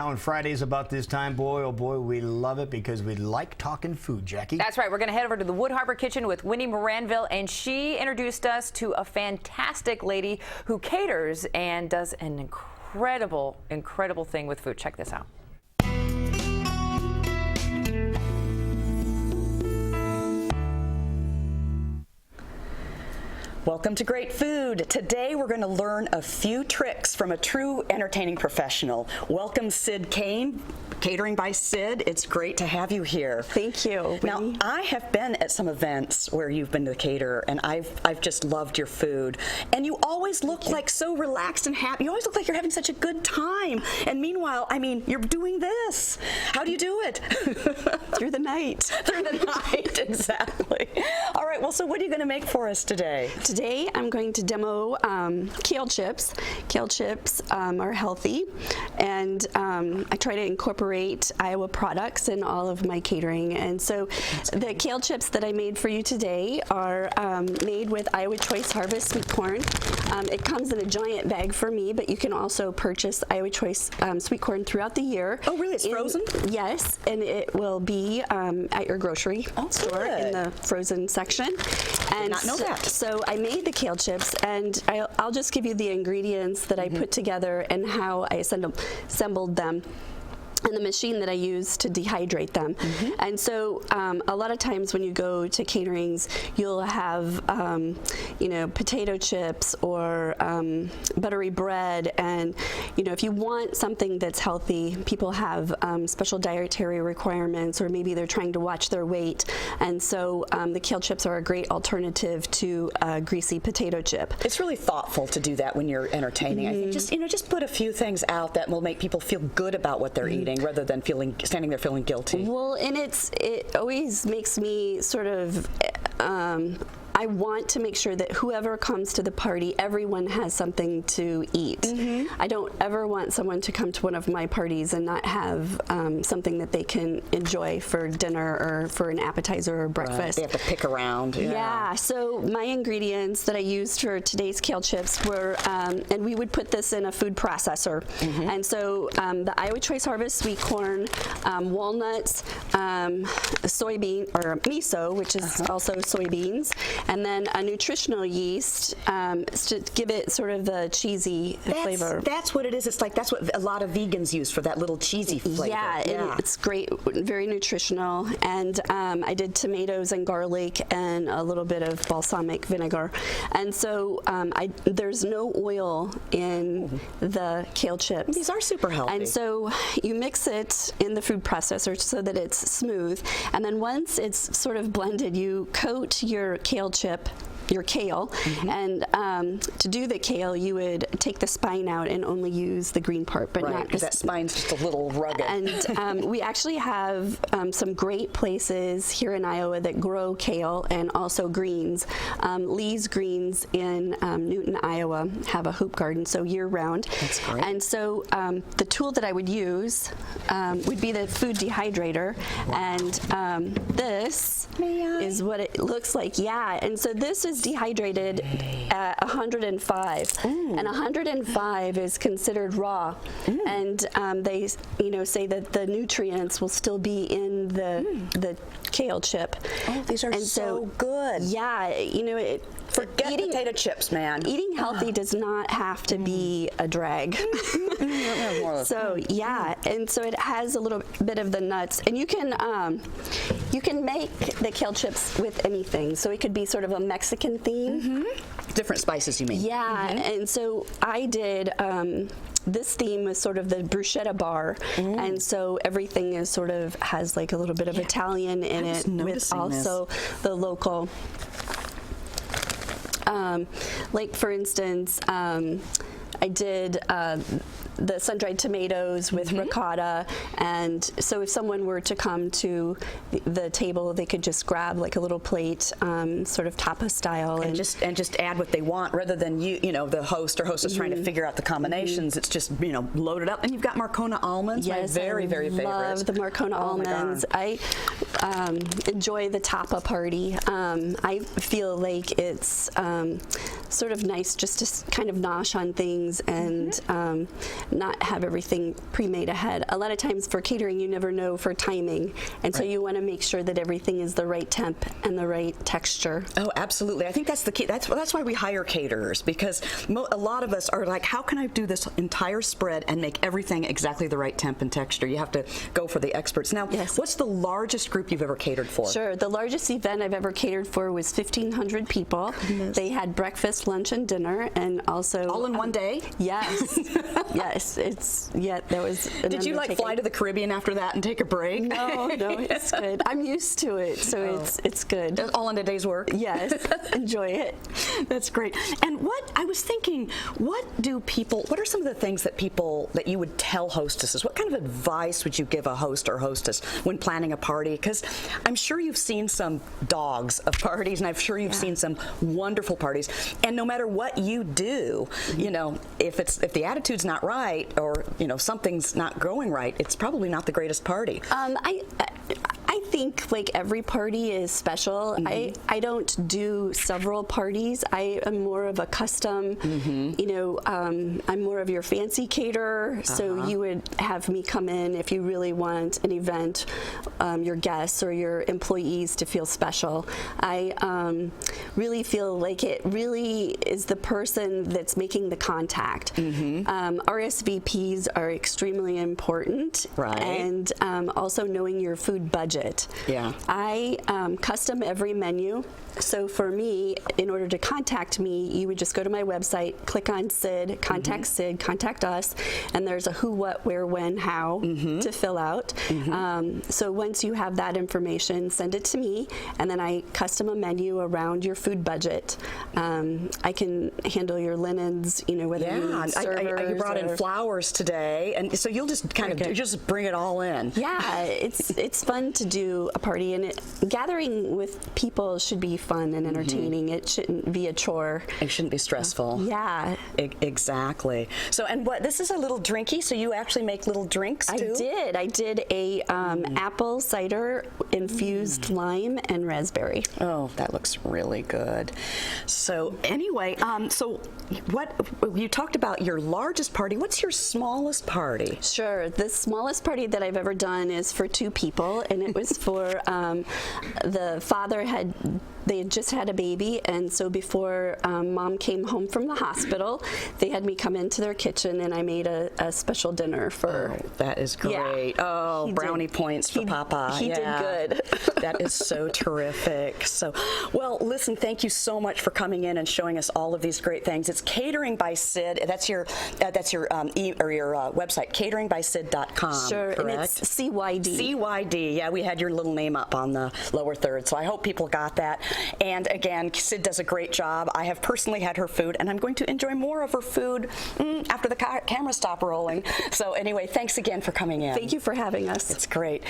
On Fridays about this time, boy, oh boy, we love it because we like talking food, Jackie. That's right. We're going to head over to the Wood Harbor Kitchen with Wini Moranville, and she introduced us to a fantastic lady who caters and does an incredible thing with food. Check this out. Welcome to Great Food. Today we're going to learn a few tricks from a true entertaining professional. Welcome, Sid Koehn, Catering by Sid. It's great to have you here. Thank you. Now, I have been at some events where you've been the caterer, and I've just loved your food. And you always look like so relaxed and happy. You always look like you're having such a good time. And meanwhile, I mean, you're doing this. How do you do it? Through the night. Through the night, exactly. All right, well, so what are you going to make for us today? Today I'm going to demo kale chips. Kale chips are healthy, and I try to incorporate Iowa products in all of my catering. And so the kale chips that I made for you today are made with Iowa Choice Harvest sweet corn. It comes in a giant bag for me, but you can also purchase Iowa Choice sweet corn throughout the year. Oh, really? It's frozen? Yes, and it will be at your grocery store in the frozen section. Did not know that. So I made the kale chips, and I'll just give you the ingredients that I put together and how I assembled them, and the machine that I use to dehydrate them. And so a lot of times when you go to caterings, you'll have you know, potato chips or buttery bread, and you know, if you want something that's healthy, people have special dietary requirements, or maybe they're trying to watch their weight, and so the kale chips are a great alternative to a greasy potato chip. It's really thoughtful to do that when you're entertaining. I think just put a few things out that will make people feel good about what they're eating, rather than standing there feeling guilty. Well, and it always makes me sort of I want to make sure that whoever comes to the party, everyone has something to eat. I don't ever want someone to come to one of my parties and not have something that they can enjoy for dinner or for an appetizer or breakfast. Right. They have to pick around. Yeah, so my ingredients that I used for today's kale chips were, and we would put this in a food processor. And so the Iowa Choice Harvest sweet corn, walnuts, soybean, or miso, which is also soybeans, and then a nutritional yeast to give it sort of the cheesy flavor. That's what it is. It's like that's what a lot of vegans use for that little cheesy flavor. Yeah, and it's great, very nutritional. And I did tomatoes and garlic and a little bit of balsamic vinegar. And so there's no oil in the kale chips. These are super healthy. And so you mix it in the food processor so that it's smooth. And then once it's sort of blended, you coat your kale chip, your kale, and to do the kale, you would take the spine out and only use the green part, but not because that spine's just a little rugged. And we actually have some great places here in Iowa that grow kale and also greens. Lee's Greens in Newton, Iowa, have a hoop garden, so year-round. That's great. And so the tool that I would use would be the food dehydrator, and this is what it looks like. Yeah, and so this is dehydrated at 105, and 105 is considered raw, and they say that the nutrients will still be in the kale chip. Oh, these are so good. Yeah, forget potato chips, man. Eating healthy does not have to be a drag. So yeah, and so it has a little bit of the nuts, and you can make the kale chips with anything. So it could be sort of a Mexican theme. Different spices, you mean? Yeah, and so I did. This theme was sort of the bruschetta bar, and so everything is sort of has like a little bit of Italian in it, with also the local. Like for instance, I did the sun-dried tomatoes with ricotta, and so if someone were to come to the table, they could just grab like a little plate, sort of tapas style, and just add what they want, rather than the host or hostess trying to figure out the combinations. It's just loaded up, and you've got Marcona almonds. Yes, my very favorite. Love the Marcona almonds. I enjoy the tapa party. I feel like it's sort of nice just to kind of nosh on things and not have everything pre-made ahead. A lot of times for catering, you never know for timing, and so you want to make sure that everything is the right temp and the right texture. Oh, absolutely. I think that's the key. That's why we hire caterers, because a lot of us are like, how can I do this entire spread and make everything exactly the right temp and texture? You have to go for the experts. Now, what's the largest group you've ever catered for? Sure. The largest event I've ever catered for was 1,500 people. They had breakfast, lunch, and dinner, and also all in one day. Yes, yes. That was. Did you like fly to the Caribbean after that and take a break? No, it's good. I'm used to it, so it's good. All in a day's work. Yes, enjoy it. That's great. And what I was thinking, what are some of the things that you would tell hostesses? What kind of advice would you give a host or hostess when planning a party? Because I'm sure you've seen some dogs of parties, and I'm sure you've seen some wonderful parties. And no matter what you do, you know, if the attitude's not right, or you know something's not going right, it's probably not the greatest party. I think like every party is special. I don't do several parties. I am more of a custom, you know, I'm more of your fancy caterer, so you would have me come in if you really want an event, your guests or your employees to feel special. I really feel like it really is the person that's making the contact. RSVPs are extremely important, and also knowing your food budget. I custom every menu. So for me, in order to contact me, you would just go to my website, click on SID, contact us, and there's a who, what, where, when, how to fill out. So once you have that information, send it to me, and then I custom a menu around your food budget. I can handle your linens, you know, whether you need servers. You brought in flowers today, and so you'll just kind of just bring it all in. Yeah, it's fun to do a party, and gathering with people should be fun and entertaining. It shouldn't be a chore. It shouldn't be stressful. Yeah. Exactly. So, and this is a little drinky, so you actually make little drinks too? I did a apple cider infused lime and raspberry. Oh, that looks really good. So anyway, so what you talked about your largest party. What's your smallest party? Sure. The smallest party that I've ever done is for 2 people, and it was for the father they had just had a baby, and so before mom came home from the hospital, they had me come into their kitchen, and I made a special dinner for. Oh, that is great. Yeah. Oh, brownie points for Papa. He did good. That is so terrific. So, well, listen, thank you so much for coming in and showing us all of these great things. It's Catering by Sid. That's your website, cateringbysid.com. Sure, correct? and it's CYD. CYD. Yeah, we had your little name up on the lower third, so I hope people got that. And again, Sid does a great job. I have personally had her food, and I'm going to enjoy more of her food after the camera stop rolling. So anyway, thanks again for coming in. Thank you for having us. It's great.